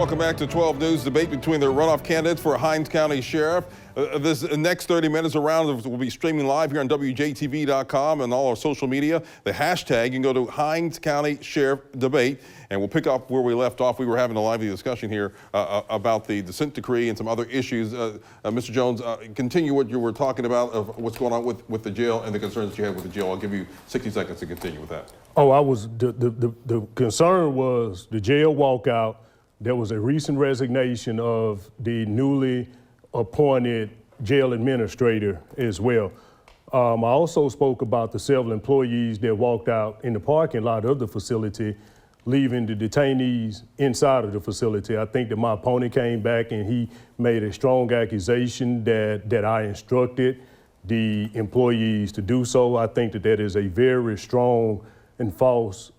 welcome back to 12 News. Debate between the runoff candidates for Hinds County Sheriff. This next 30 minutes around will be streaming live here on WJTV.com and all our social media. The hashtag, you can go to Hinds County Sheriff Debate, and we'll pick up where we left off. We were having a lively discussion here about the consent decree and some other issues. Mr. Jones, continue what you were talking about of what's going on with the jail and the concerns that you have with the jail. I'll give you 60 seconds to continue with that. Oh, the concern was the jail walkout. There was a recent resignation of the newly appointed jail administrator as well. I also spoke about the several employees that walked out in the parking lot of the facility, leaving the detainees inside of the facility. I think that my opponent came back and he made a strong accusation that I instructed the employees to do so. I think that is a very strong and false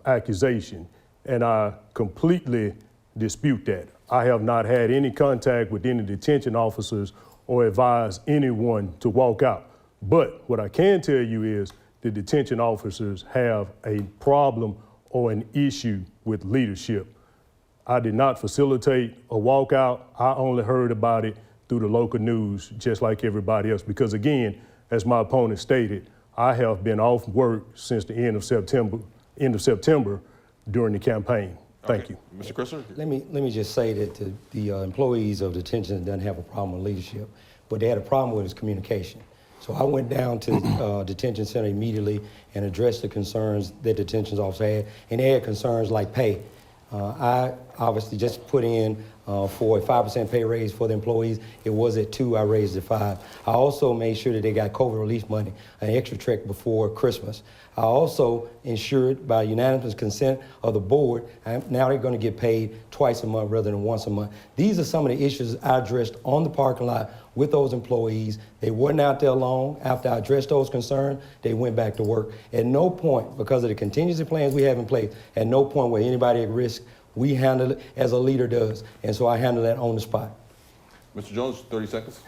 accusation, and I completely dispute that. I have not had any contact with any detention officers or advised anyone to walk out. But what I can tell you is the detention officers have a problem or an issue with leadership. I did not facilitate a walkout. I only heard about it through the local news, just like everybody else, because again, as my opponent stated, I have been off work since the end of September during the campaign. Thank you. Mr. Crisler? Let me just say that the employees of detention doesn't have a problem with leadership, but they had a problem with his communication. So I went down to the detention center immediately and addressed the concerns that detention officers had, and they had concerns like pay. I obviously just put in for a 5% pay raise for the employees. It was at 2, I raised it 5. I also made sure that they got COVID relief money, an extra check before Christmas. I also ensured by unanimous consent of the board, now they're going to get paid twice a month rather than once a month. These are some of the issues I addressed on the parking lot with those employees. They weren't out there long. After I addressed those concerns, they went back to work. At no point, because of the contingency plans we have in place, at no point were anybody at risk. We handle it as a leader does, and so I handle that on the spot. Mr. Jones, 30 seconds.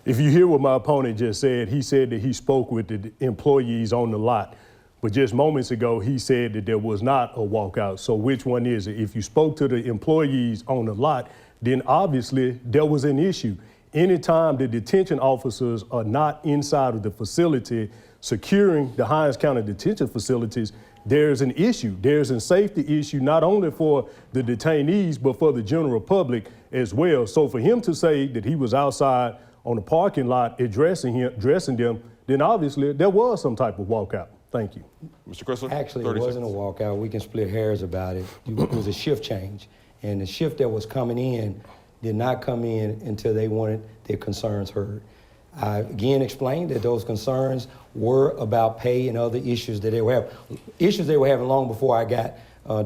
If you hear what my opponent just said, he said that he spoke with the employees on the lot. But just moments ago, he said that there was not a walkout. So which one is it? If you spoke to the employees on the lot, then obviously there was an issue. Anytime the detention officers are not inside of the facility securing the Hinds County detention facilities, there's an issue. There's a safety issue, not only for the detainees, but for the general public as well. So for him to say that he was outside on the parking lot addressing them, then obviously there was some type of walkout. Thank you. Mr. Crisler? Actually, it wasn't a walkout. We can split hairs about it. It was a shift change. And the shift that was coming in did not come in until they wanted their concerns heard. I again explained that those concerns were about pay and other issues that they were having, issues they were having long before I got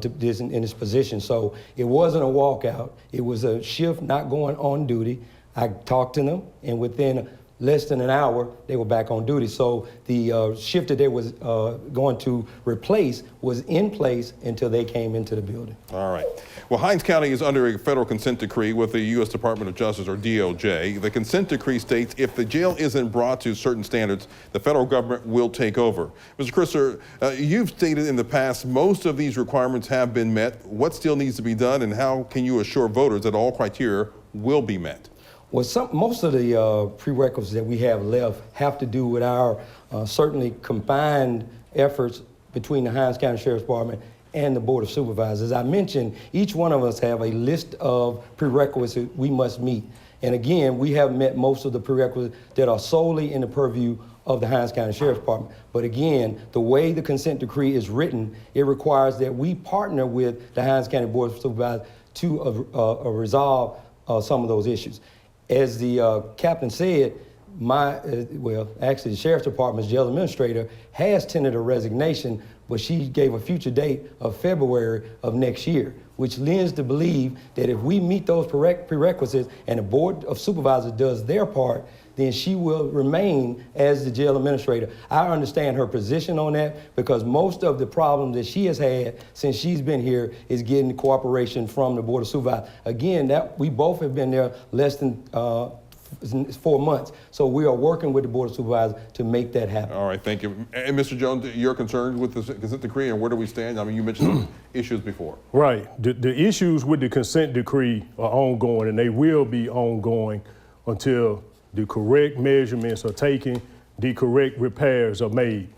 to in this position. So it wasn't a walkout. It was a shift not going on duty. I talked to them, and within less than an hour, they were back on duty. So the shift that they was going to replace was in place until they came into the building. All right. Well, Hinds County is under a federal consent decree with the U.S. Department of Justice, or DOJ. The consent decree states if the jail isn't brought to certain standards, the federal government will take over. Mr. Crisler, you've stated in the past most of these requirements have been met. What still needs to be done, and how can you assure voters that all criteria will be met? Well, most of the prerequisites that we have left have to do with our certainly combined efforts between the Hinds County Sheriff's Department and the Board of Supervisors. As I mentioned, each one of us have a list of prerequisites we must meet. And again, we have met most of the prerequisites that are solely in the purview of the Hinds County Sheriff's Department. But again, the way the consent decree is written, it requires that we partner with the Hinds County Board of Supervisors to resolve some of those issues. As the captain said, actually the Sheriff's Department's jail administrator has tendered a resignation, but she gave a future date of February of next year, which lends to believe that if we meet those prerequisites and the Board of Supervisors does their part, then she will remain as the jail administrator. I understand her position on that because most of the problems that she has had since she's been here is getting cooperation from the Board of Supervisors. Again, that we both have been there less than It's 4 months. So we are working with the Board of Supervisors to make that happen. All right, thank you. And Mr. Jones, you're concerned with the consent decree, and where do we stand? I mean, you mentioned some issues before. Right. The issues with the consent decree are ongoing, and they will be ongoing until the correct measurements are taken, the correct repairs are made.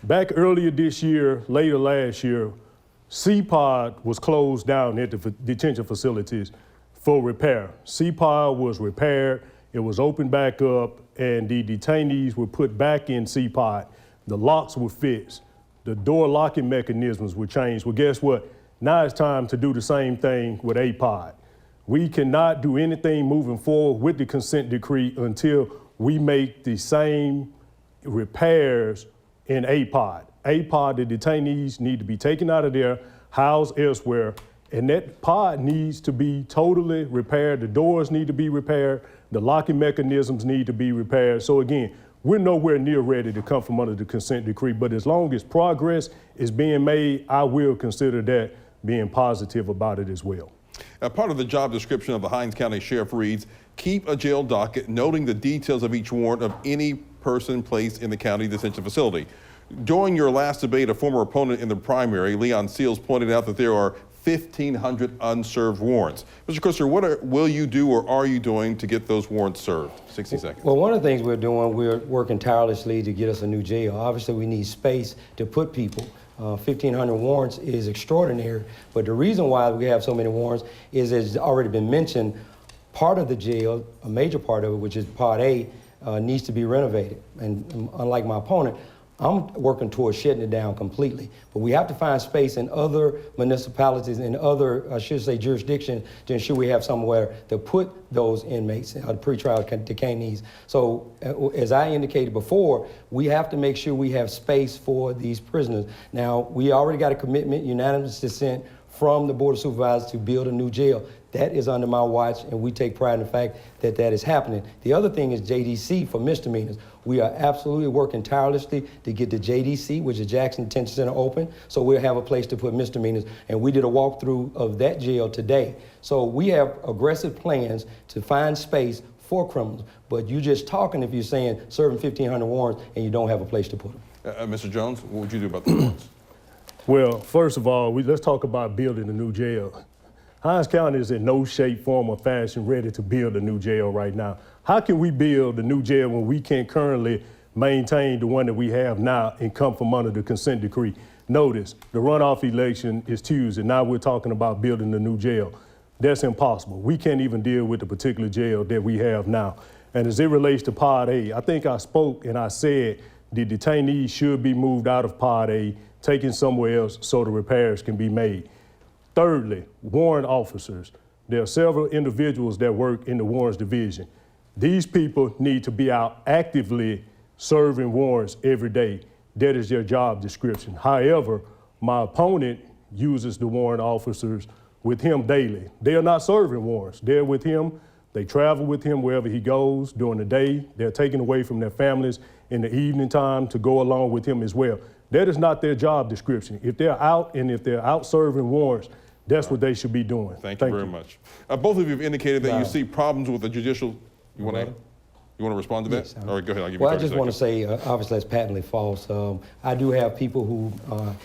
Back earlier this year, later last year, CPOD was closed down at the detention facilities for repair. CPOD was repaired, it was opened back up, and the detainees were put back in CPOD. The locks were fixed. The door locking mechanisms were changed. Well, guess what? Now it's time to do the same thing with APOD. We cannot do anything moving forward with the consent decree until we make the same repairs in APOD. APOD, the detainees need to be taken out of there, housed elsewhere, and that pod needs to be totally repaired. The doors need to be repaired. The locking mechanisms need to be repaired. So again, we're nowhere near ready to come from under the consent decree, but as long as progress is being made, I will consider that being positive about it as well. Part of the job description of the Hinds County Sheriff reads, keep a jail docket noting the details of each warrant of any person placed in the county detention facility. During your last debate, a former opponent in the primary, Leon Seals, pointed out that there are 1,500 unserved warrants. Mr. Christopher, what will you do or are you doing to get those warrants served? 60 seconds. Well, one of the things we're doing, we're working tirelessly to get us a new jail. Obviously, we need space to put people. 1,500 warrants is extraordinary, but the reason why we have so many warrants is, as already been mentioned, part of the jail, a major part of it, which is Part A, needs to be renovated. And unlike my opponent, I'm working towards shutting it down completely. But we have to find space in other municipalities and other, I should say, jurisdictions to ensure we have somewhere to put those inmates, the pretrial detainees. So as I indicated before, we have to make sure we have space for these prisoners. Now, we already got a commitment, unanimous consent from the Board of Supervisors to build a new jail. That is under my watch, and we take pride in the fact that that is happening. The other thing is JDC for misdemeanors. We are absolutely working tirelessly to get the JDC, which is Jackson Detention Center, open, so we'll have a place to put misdemeanors. And we did a walkthrough of that jail today. So we have aggressive plans to find space for criminals. But you're just talking if you're saying serving 1,500 warrants and you don't have a place to put them. Mr. Jones, what would you do about the warrants? Well, first of all, let's talk about building a new jail. Hinds County is in no shape, form, or fashion ready to build a new jail right now. How can we build a new jail when we can't currently maintain the one that we have now and come from under the consent decree? Notice, the runoff election is Tuesday. Now we're talking about building a new jail. That's impossible. We can't even deal with the particular jail that we have now. And as it relates to Pod A, I think I spoke and I said the detainees should be moved out of Pod A, taken somewhere else so the repairs can be made. Thirdly, warrant officers. There are several individuals that work in the warrants division. These people need to be out actively serving warrants every day. That is their job description. However, my opponent uses the warrant officers with him daily. They are not serving warrants. They're with him. They travel with him wherever he goes during the day. They're taken away from their families in the evening time to go along with him as well. That is not their job description. If they're out and if they're out serving warrants, that's what they should be doing. Thank you very much. Both of you have indicated that you see problems with the judicial. You want to respond to that? Yes, All right, go ahead. I'll give you 30 Well, I just want to seconds. say, obviously, that's patently false. I do have people who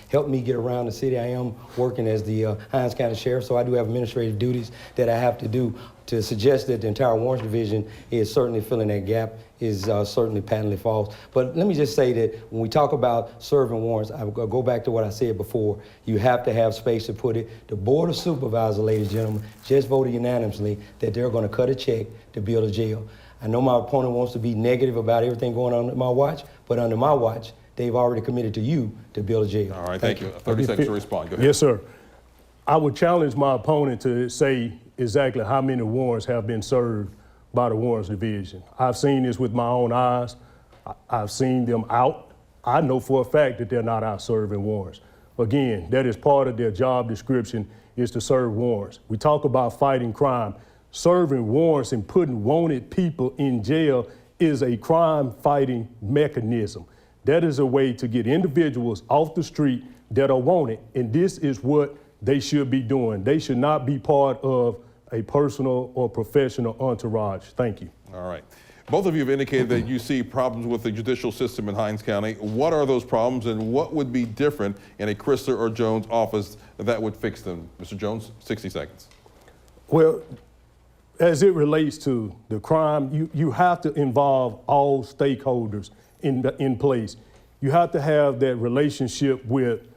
help me get around the city. I am working as the Hinds County Sheriff, so I do have administrative duties that I have to do. To suggest that the entire warrants division is certainly filling that gap is certainly patently false. But let me just say that when we talk about serving warrants, I go back to what I said before. You have to have space to put it. The Board of Supervisors, ladies and gentlemen, just voted unanimously that they're going to cut a check to build a jail. I know my opponent wants to be negative about everything going on under my watch, but under my watch, they've already committed to you to build a jail. All right, thank you. 30 seconds to respond. Go ahead. Yes, sir. I would challenge my opponent to say exactly how many warrants have been served by the warrants division. I've seen this with my own eyes. I've seen them out. I know for a fact that they're not out serving warrants. Again, that is part of their job description, is to serve warrants. We talk about fighting crime. Serving warrants and putting wanted people in jail is a crime-fighting mechanism. That is a way to get individuals off the street that are wanted, and this is what they should be doing. They should not be part of a personal or professional entourage. Thank you. All right. Both of you have indicated that you see problems with the judicial system in Hinds County. What are those problems, and what would be different in a Chrysler or Jones office that would fix them? Mr. Jones, 60 seconds. Well, as it relates to the crime, you have to involve all stakeholders in place. You have to have that relationship with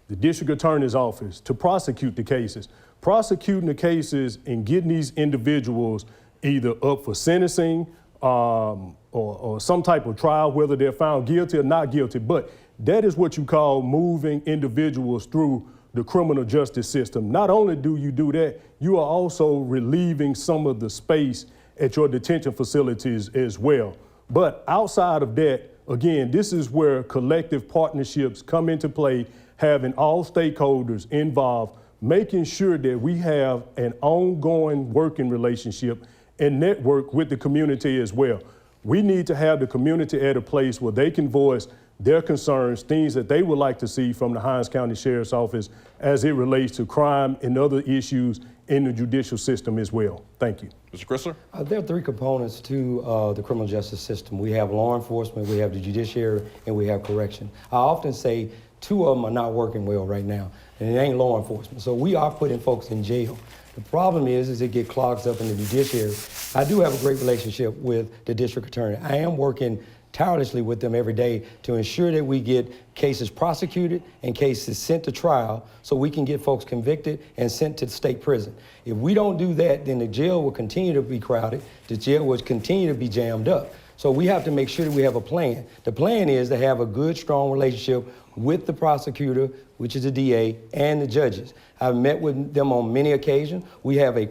the district attorney's office to prosecute the cases. Prosecuting the cases and getting these individuals either up for sentencing or some type of trial, whether they're found guilty or not guilty. But that is what you call moving individuals through the criminal justice system. Not only do you do that, you are also relieving some of the space at your detention facilities as well. But outside of that, again, this is where collective partnerships come into play, having all stakeholders involved, making sure that we have an ongoing working relationship and network with the community as well. We need to have the community at a place where they can voice their concerns, things that they would like to see from the Hinds County Sheriff's Office as it relates to crime and other issues in the judicial system as well. Thank you. Mr. Chrysler? There are three components to the criminal justice system. We have law enforcement, we have the judiciary, and we have correction. I often say two of them are not working well right now, and it ain't law enforcement. So we are putting folks in jail. The problem is it get clogged up in the judiciary. I do have a great relationship with the district attorney. I am working tirelessly with them every day to ensure that we get cases prosecuted and cases sent to trial so we can get folks convicted and sent to the state prison. If we don't do that, then the jail will continue to be crowded, the jail will continue to be jammed up. So we have to make sure that we have a plan. The plan is to have a good, strong relationship with the prosecutor, which is the DA, and the judges. I've met with them on many occasions. We have a a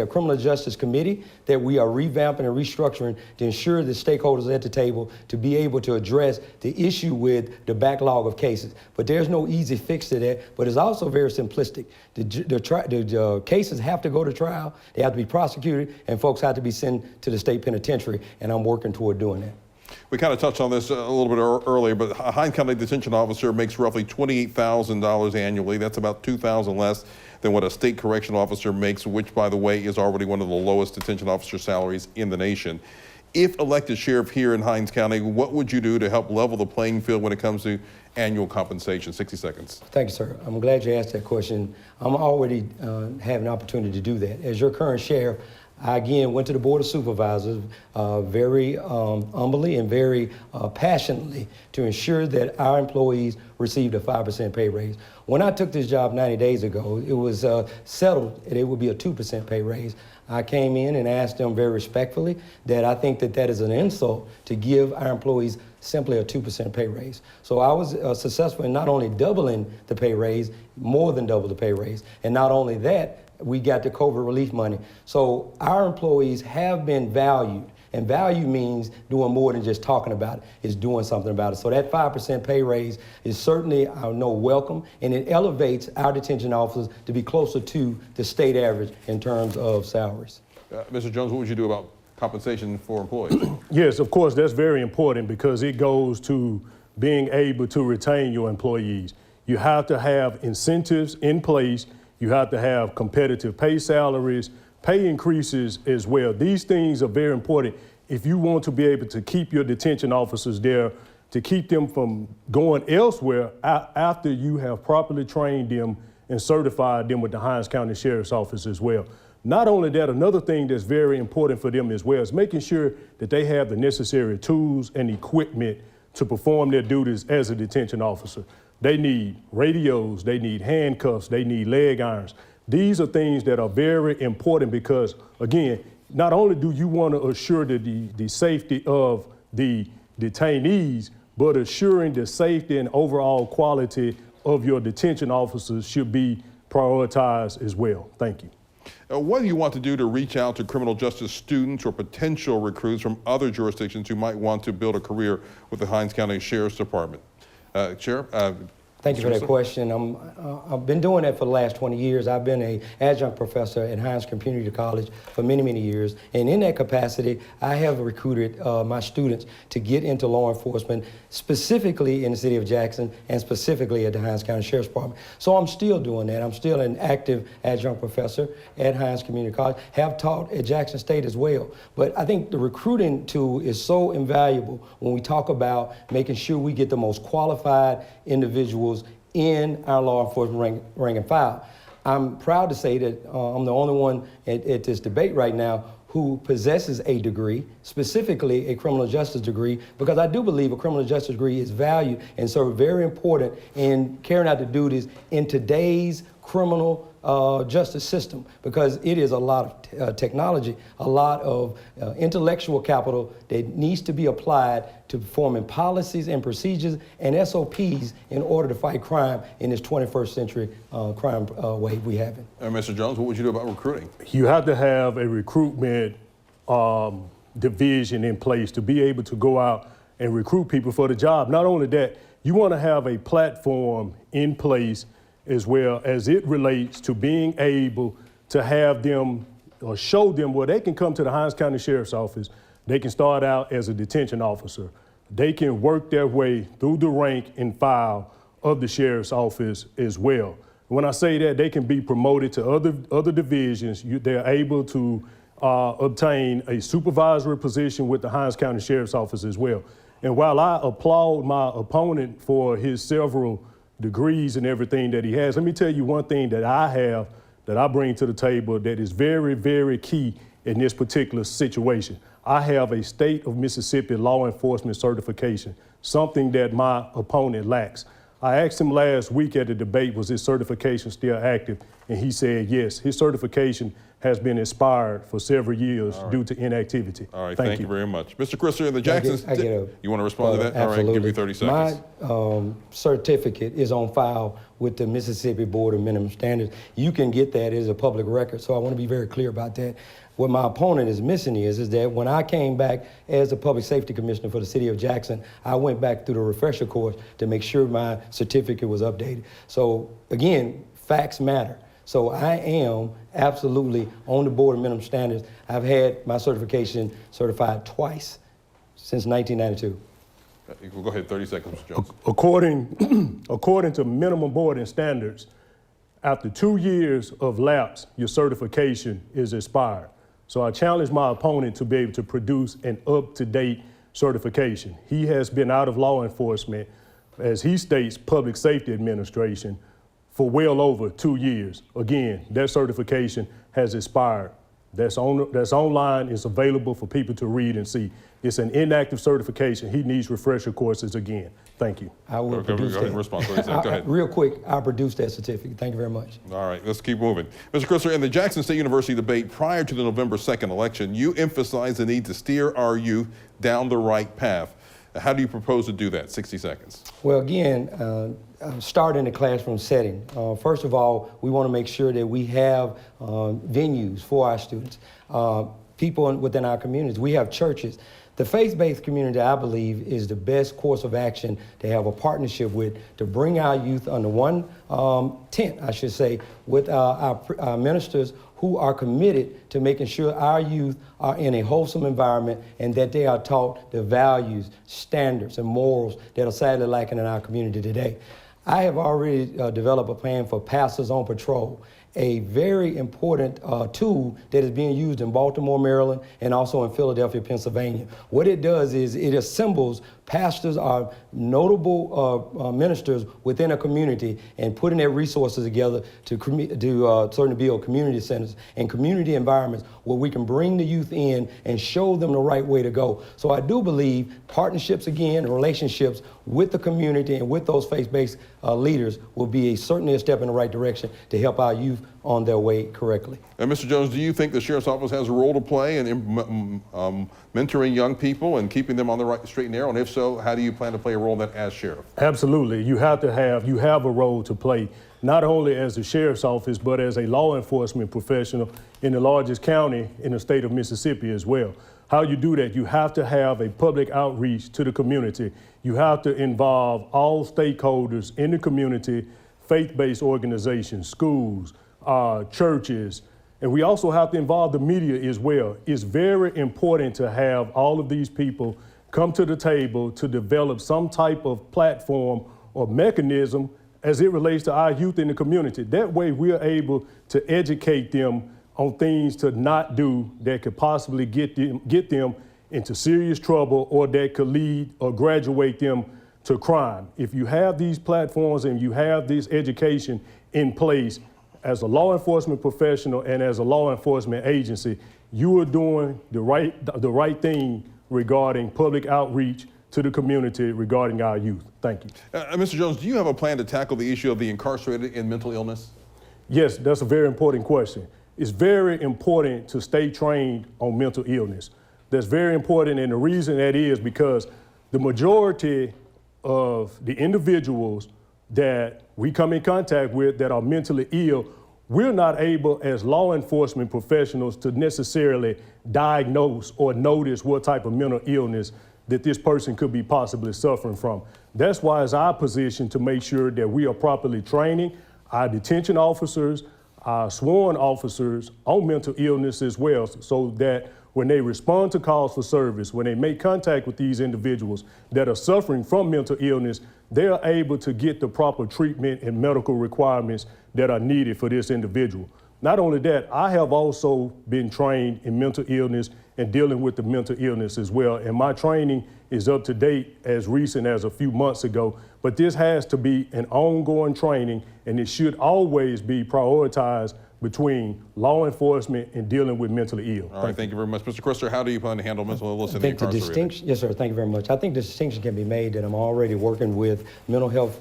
criminal justice committee that we are revamping and restructuring to ensure the stakeholders at the table to be able to address the issue with the backlog of cases. But there's no easy fix to that, but it's also very simplistic. The cases have to go to trial, they have to be prosecuted, and folks have to be sent to the state penitentiary, and I'm working toward doing that. We kind of touched on this a little bit earlier, but a Hinds County detention officer makes roughly $28,000 annually. That's about $2,000 less than what a state correctional officer makes, which, by the way, is already one of the lowest detention officer salaries in the nation. If elected sheriff here in Hinds County, what would you do to help level the playing field when it comes to annual compensation? 60 seconds. Thank you, sir. I'm glad you asked that question. I'm already having an opportunity to do that. As your current sheriff, I again went to the Board of Supervisors very humbly and very passionately to ensure that our employees received a 5% pay raise. When I took this job 90 days ago, it was settled that it would be a 2% pay raise. I came in and asked them very respectfully that I think that that is an insult to give our employees simply a 2% pay raise. So I was successful in not only doubling the pay raise, more than double the pay raise, and not only that, we got the COVID relief money. So our employees have been valued, and value means doing more than just talking about it, it's doing something about it. So that 5% pay raise is certainly, I know, welcome, and it elevates our detention officers to be closer to the state average in terms of salaries. Mr. Jones, what would you do about compensation for employees? Yes, of course, that's very important because it goes to being able to retain your employees. You have to have incentives in place. You have to have competitive pay salaries, pay increases as well. These things are very important if you want to be able to keep your detention officers there, to keep them from going elsewhere after you have properly trained them and certified them with the Hinds County Sheriff's Office as well. Not only that, another thing that's very important for them as well is making sure that they have the necessary tools and equipment to perform their duties as a detention officer. They need radios, they need handcuffs, they need leg irons. These are things that are very important because, again, not only do you want to assure the safety of the detainees, but assuring the safety and overall quality of your detention officers should be prioritized as well. Thank you. What do you want to do to reach out to criminal justice students or potential recruits from other jurisdictions who might want to build a career with the Hinds County Sheriff's Department? Sheriff? Thank you for that question. I've been doing that for the last 20 years. I've been an adjunct professor at Hinds Community College for many, many years. And in that capacity, I have recruited my students to get into law enforcement, specifically in the city of Jackson and specifically at the Hinds County Sheriff's Department. So I'm still doing that. I'm still an active adjunct professor at Hinds Community College, have taught at Jackson State as well. But I think the recruiting tool is so invaluable when we talk about making sure we get the most qualified individuals in our law enforcement rank and file. I'm proud to say that I'm the only one at this debate right now who possesses a degree, specifically a criminal justice degree, because I do believe a criminal justice degree is valued and so very important in carrying out the duties in today's criminal justice system, because it is a lot of technology, a lot of intellectual capital that needs to be applied to forming policies and procedures and SOPs in order to fight crime in this 21st century crime wave we have. Mr. Jones, what would you do about recruiting? You have to have a recruitment division in place to be able to go out and recruit people for the job. Not only that, you want to have a platform in place as well as it relates to being able to have them or show them where they can come to the Hinds County Sheriff's Office. They can start out as a detention officer. They can work their way through the rank and file of the Sheriff's Office as well. When I say that, they can be promoted to other divisions. They're able to obtain a supervisory position with the Hinds County Sheriff's Office as well. And while I applaud my opponent for his several degrees and everything that he has, let me tell you one thing that I have that I bring to the table that is very, very key in this particular situation. I have a state of Mississippi law enforcement certification, something that my opponent lacks. I asked him last week at the debate, was his certification still active? And he said yes. His certification has been expired for several years due to inactivity. All right, thank you very much. Mr. Crisser, the Jacksons, you want to respond to that? Absolutely. All right, give me 30 seconds. My certificate is on file with the Mississippi Board of Minimum Standards. You can get that as a public record, so I want to be very clear about that. What my opponent is missing is that when I came back as the Public Safety Commissioner for the City of Jackson, I went back through the refresher course to make sure my certificate was updated. So again, facts matter. So I am absolutely on the Board of Minimum Standards. I've had my certification certified twice since 1992. Go ahead, 30 seconds, Mr. Jones. According to minimum boarding standards, after 2 years of lapse, your certification is expired. So I challenge my opponent to be able to produce an up-to-date certification. He has been out of law enforcement, as he states, Public Safety Administration, for well over 2 years. Again, that certification has expired. That's online, it's available for people to read and see. It's an inactive certification. He needs refresher courses again. Thank you. I will produce that. Go ahead and respond. Go ahead. Real quick, I'll produce that certificate. Thank you very much. All right, let's keep moving. Mr. Crisser, in the Jackson State University debate prior to the November 2nd election, you emphasized the need to steer our youth down the right path. How do you propose to do that? 60 seconds. Well, again, start in the classroom setting. First of all, we want to make sure that we have venues for our students, people within our communities. We have churches. The faith-based community, I believe, is the best course of action to have a partnership with, to bring our youth under one tent, I should say, with our ministers who are committed to making sure our youth are in a wholesome environment and that they are taught the values, standards, and morals that are sadly lacking in our community today. I have already developed a plan for Pastors on Patrol, a very important tool that is being used in Baltimore, Maryland, and also in Philadelphia, Pennsylvania. What it does is it assembles pastors or notable ministers within a community and putting their resources together to certainly build community centers and community environments where we can bring the youth in and show them the right way to go. So I do believe partnerships, again, and relationships with the community and with those faith-based leaders will be certainly a step in the right direction to help our youth on their way correctly. And Mr. Jones, do you think the Sheriff's Office has a role to play in mentoring young people and keeping them on the right straight and narrow? And if so, how do you plan to play a role in that as sheriff? Absolutely. You have a role to play, not only as the Sheriff's Office, but as a law enforcement professional in the largest county in the state of Mississippi as well. How you do that, you have to have a public outreach to the community. You have to involve all stakeholders in the community, faith-based organizations, schools, churches, and we also have to involve the media as well. It's very important to have all of these people come to the table to develop some type of platform or mechanism as it relates to our youth in the community. That way we're able to educate them on things to not do that could possibly get them into serious trouble or that could lead or graduate them to crime. If you have these platforms and you have this education in place, as a law enforcement professional and as a law enforcement agency, you are doing the right thing regarding public outreach to the community regarding our youth. Thank you. Mr. Jones, do you have a plan to tackle the issue of the incarcerated and mental illness? Yes, that's a very important question. It's very important to stay trained on mental illness. That's very important, and the reason that is because the majority of the individuals that we come in contact with that are mentally ill, we're not able as law enforcement professionals to necessarily diagnose or notice what type of mental illness that this person could be possibly suffering from. That's why it's our position to make sure that we are properly training our detention officers, our sworn officers on mental illness as well, so that when they respond to calls for service, when they make contact with these individuals that are suffering from mental illness, they are able to get the proper treatment and medical requirements that are needed for this individual. Not only that, I have also been trained in mental illness and dealing with the mental illness as well. And my training is up to date as recent as a few months ago. But this has to be an ongoing training, and it should always be prioritized between law enforcement and dealing with mentally ill. All right, thank you very much. Mr. Krister, how do you plan to handle mental illness in the incarcerated? Yes, sir, thank you very much. I think the distinction can be made that I'm already working with mental health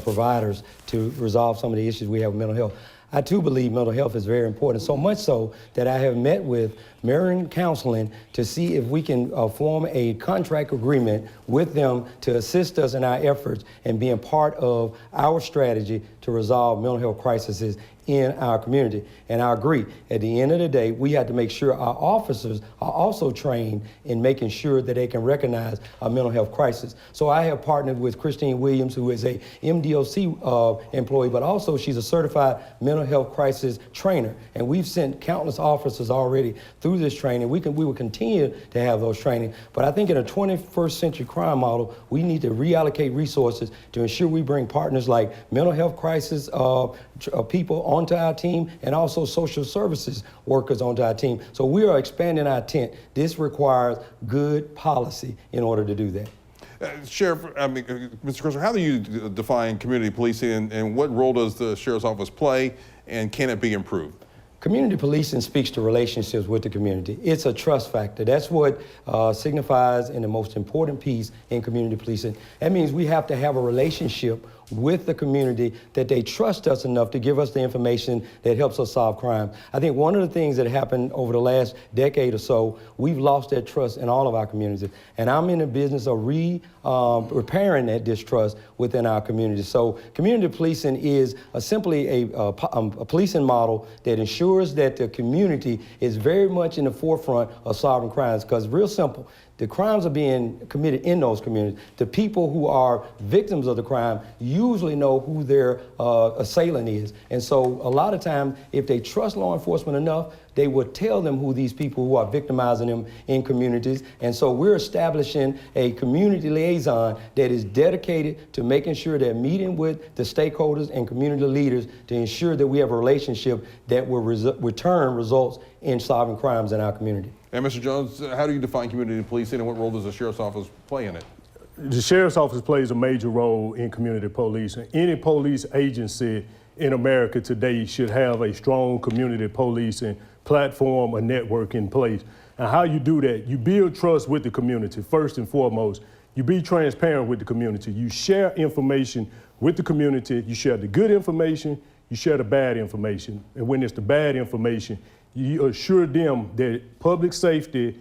providers to resolve some of the issues we have with mental health. I too believe mental health is very important, so much so that I have met with Marion Counseling to see if we can form a contract agreement with them to assist us in our efforts and being part of our strategy to resolve mental health crises in our community. And I agree, at the end of the day, we have to make sure our officers are also trained in making sure that they can recognize a mental health crisis. So I have partnered with Christine Williams, who is a MDOC employee, but also she's a certified mental health crisis trainer. And we've sent countless officers already through this training. We will continue to have those training. But I think in a 21st century crime model, we need to reallocate resources to ensure we bring partners like mental health crisis people onto our team, and also social services workers onto our team. So we are expanding our tent. This requires good policy in order to do that. Sheriff, Mr. Krister, how do you define community policing, and what role does the Sheriff's Office play, and can it be improved? Community policing speaks to relationships with the community. It's a trust factor. That's what signifies in the most important piece in community policing. That means we have to have a relationship with the community that they trust us enough to give us the information that helps us solve crime. I think one of the things that happened over the last decade or so, we've lost that trust in all of our communities. And I'm in the business of repairing that distrust within our community. So community policing is simply a policing model that ensures that the community is very much in the forefront of solving crimes, because real simple, the crimes are being committed in those communities. The people who are victims of the crime usually know who their assailant is. And so a lot of times, if they trust law enforcement enough, they would tell them who these people who are victimizing them in communities. And so we're establishing a community liaison that is dedicated to making sure they're meeting with the stakeholders and community leaders to ensure that we have a relationship that will return results in solving crimes in our community. And Mr. Jones, how do you define community policing, and what role does the Sheriff's Office play in it? The Sheriff's Office plays a major role in community policing. Any police agency in America today should have a strong community policing platform or network in place. And how you do that, you build trust with the community, first and foremost. You be transparent with the community. You share information with the community. You share the good information, you share the bad information. And when it's the bad information, you assure them that public safety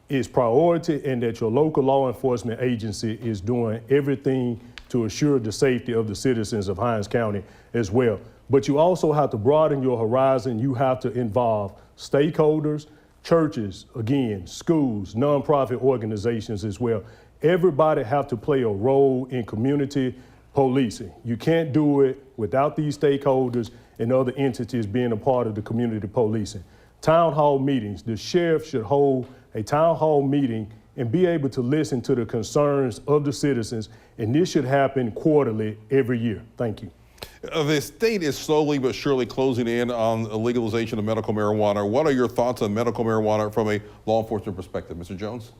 is priority and that your local law enforcement agency is doing everything to assure the safety of the citizens of Hinds County as well. But you also have to broaden your horizon. You have to involve stakeholders, churches, again, schools, nonprofit organizations as well. Everybody have to play a role in community policing. You can't do it without these stakeholders and other entities being a part of the community policing. Town hall meetings, the sheriff should hold a town hall meeting and be able to listen to the concerns of the citizens, and this should happen quarterly every year. Thank you. The state is slowly but surely closing in on the legalization of medical marijuana. What are your thoughts on medical marijuana from a law enforcement perspective, Mr. Jones?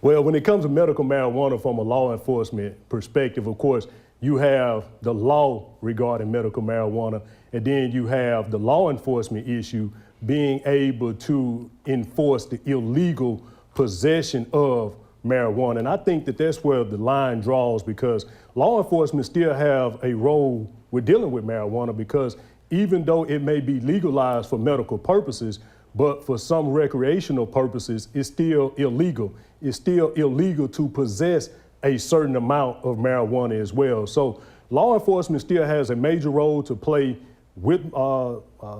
Well, when it comes to medical marijuana from a law enforcement perspective, of course, you have the law regarding medical marijuana, and then you have the law enforcement issue being able to enforce the illegal possession of marijuana. And I think that that's where the line draws, because law enforcement still have a role with dealing with marijuana, because even though it may be legalized for medical purposes, but for some recreational purposes, it's still illegal. It's still illegal to possess a certain amount of marijuana as well. So law enforcement still has a major role to play with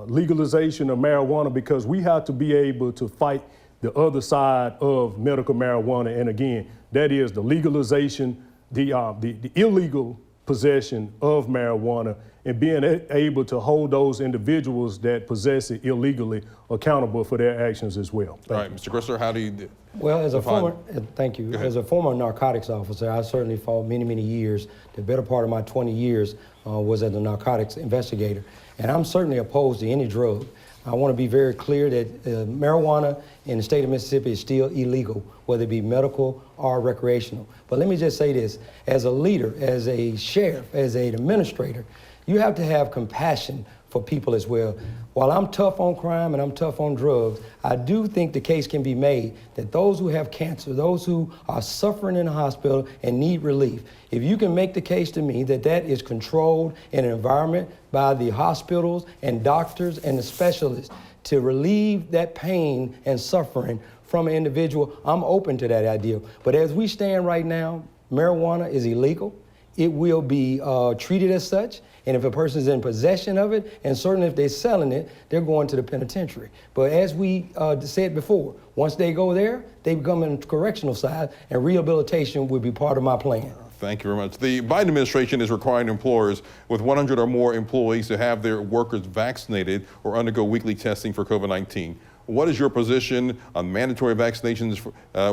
legalization of marijuana, because we have to be able to fight the other side of medical marijuana. And again, that is the legalization, the illegal possession of marijuana, and being able to hold those individuals that possess it illegally accountable for their actions as well. All right, Mr. Chrysler, how do you Well, as a define- former, thank you. As a former narcotics officer, I certainly fought many years. The better part of my 20 years was as a narcotics investigator. And I'm certainly opposed to any drug. I want to be very clear that marijuana in the state of Mississippi is still illegal, whether it be medical or recreational. But let me just say this, as a leader, as a sheriff, as an administrator, you have to have compassion for people as well. While I'm tough on crime and I'm tough on drugs, I do think the case can be made that those who have cancer, those who are suffering in the hospital and need relief, if you can make the case to me that that is controlled in an environment by the hospitals and doctors and the specialists to relieve that pain and suffering from an individual, I'm open to that idea. But as we stand right now, marijuana is illegal. It will be treated as such. And if a person is in possession of it, and certainly if they're selling it, they're going to the penitentiary. But as we said before, once they go there, they become in the correctional side, and rehabilitation will be part of my plan. Thank you very much. The Biden administration is requiring employers with 100 or more employees to have their workers vaccinated or undergo weekly testing for COVID-19. What is your position on mandatory vaccinations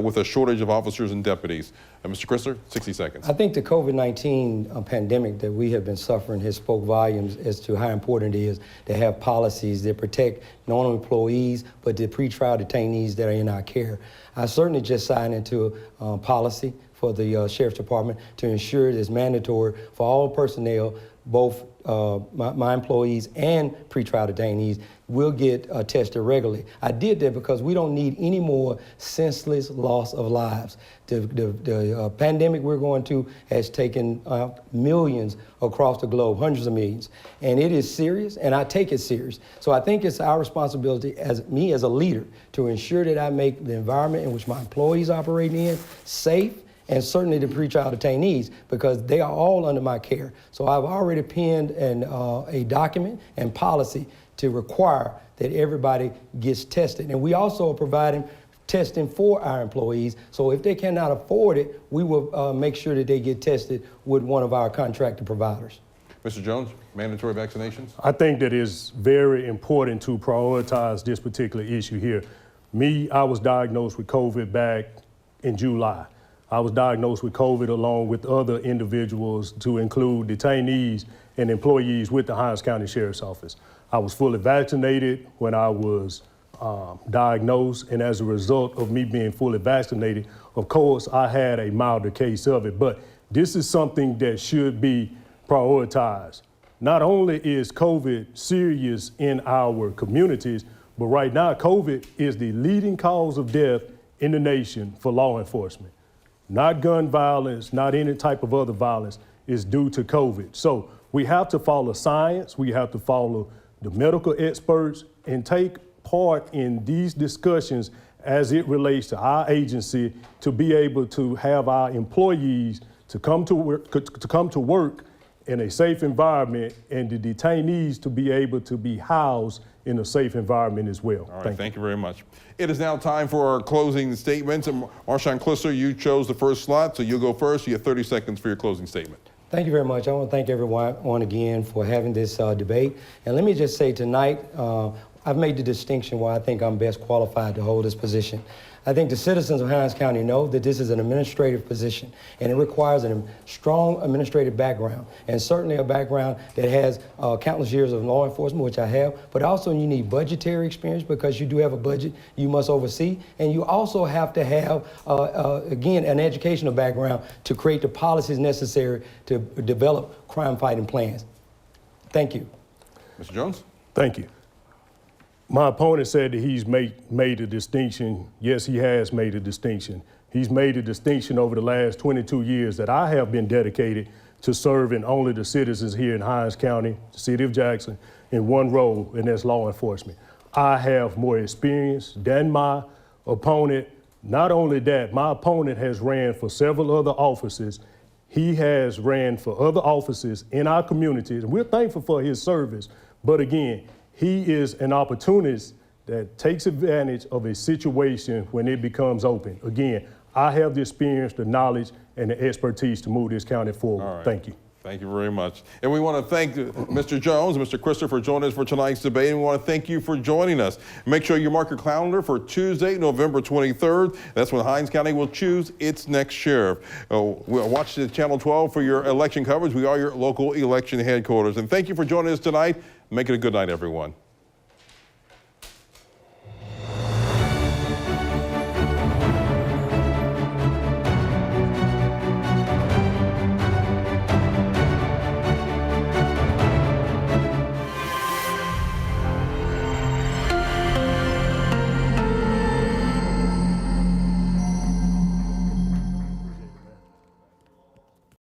with a shortage of officers and deputies? Mr. Chrysler, 60 seconds. I think the COVID-19 pandemic that we have been suffering has spoke volumes as to how important it is to have policies that protect not only employees, but the pretrial detainees that are in our care. I certainly just signed into a policy for the Sheriff's Department to ensure it is mandatory for all personnel, both my employees and pretrial detainees, will get tested regularly. I did that because we don't need any more senseless loss of lives. The pandemic we're going to has taken millions across the globe, hundreds of millions, and it is serious, and I take it serious. So I think it's our responsibility as me as a leader to ensure that I make the environment in which my employees operate in safe, and certainly the pretrial detainees, because they are all under my care. So I've already penned a document and policy to require that everybody gets tested. And we also are providing testing for our employees. So if they cannot afford it, we will make sure that they get tested with one of our contracted providers. Mr. Jones, mandatory vaccinations? I think that it's very important to prioritize this particular issue here. I was diagnosed with COVID back in July. I was diagnosed with COVID along with other individuals, to include detainees and employees with the Hinds County Sheriff's Office. I was fully vaccinated when I was diagnosed, and as a result of me being fully vaccinated, of course, I had a milder case of it. But this is something that should be prioritized. Not only is COVID serious in our communities, but right now, COVID is the leading cause of death in the nation for law enforcement. Not gun violence, not any type of other violence, is due to COVID. So we have to follow science, we have to follow the medical experts, and take part in these discussions as it relates to our agency to be able to have our employees to come to work in a safe environment and the detainees to be able to be housed in a safe environment as well. All right, thank you very much. It is now time for our closing statements. And Marshawn Clisser, you chose the first slot, so you'll go first. You have 30 seconds for your closing statement. Thank you very much. I want to thank everyone again for having this debate. And let me just say tonight, I've made the distinction why I think I'm best qualified to hold this position. I think the citizens of Hinds County know that this is an administrative position, and it requires a strong administrative background, and certainly a background that has countless years of law enforcement, which I have, but also you need budgetary experience because you do have a budget you must oversee, and you also have to have, again, an educational background to create the policies necessary to develop crime-fighting plans. Thank you. Mr. Jones? Thank you. My opponent said that he's made a distinction. Yes, he has made a distinction. He's made a distinction over the last 22 years that I have been dedicated to serving only the citizens here in Hinds County, the city of Jackson, in one role, and that's law enforcement. I have more experience than my opponent. Not only that, my opponent has ran for several other offices. He has ran for other offices in our communities, and we're thankful for his service. But again, he is an opportunist that takes advantage of a situation when it becomes open. Again, I have the experience, the knowledge, and the expertise to move this county forward. All right. Thank you. Thank you very much. And we want to thank Mr. Jones and Mr. Crisser for joining us for tonight's debate. And we want to thank you for joining us. Make sure you mark your calendar for Tuesday, November 23rd. That's when Hinds County will choose its next sheriff. Watch the Channel 12 for your election coverage. We are your local election headquarters. And thank you for joining us tonight. Make it a good night, everyone.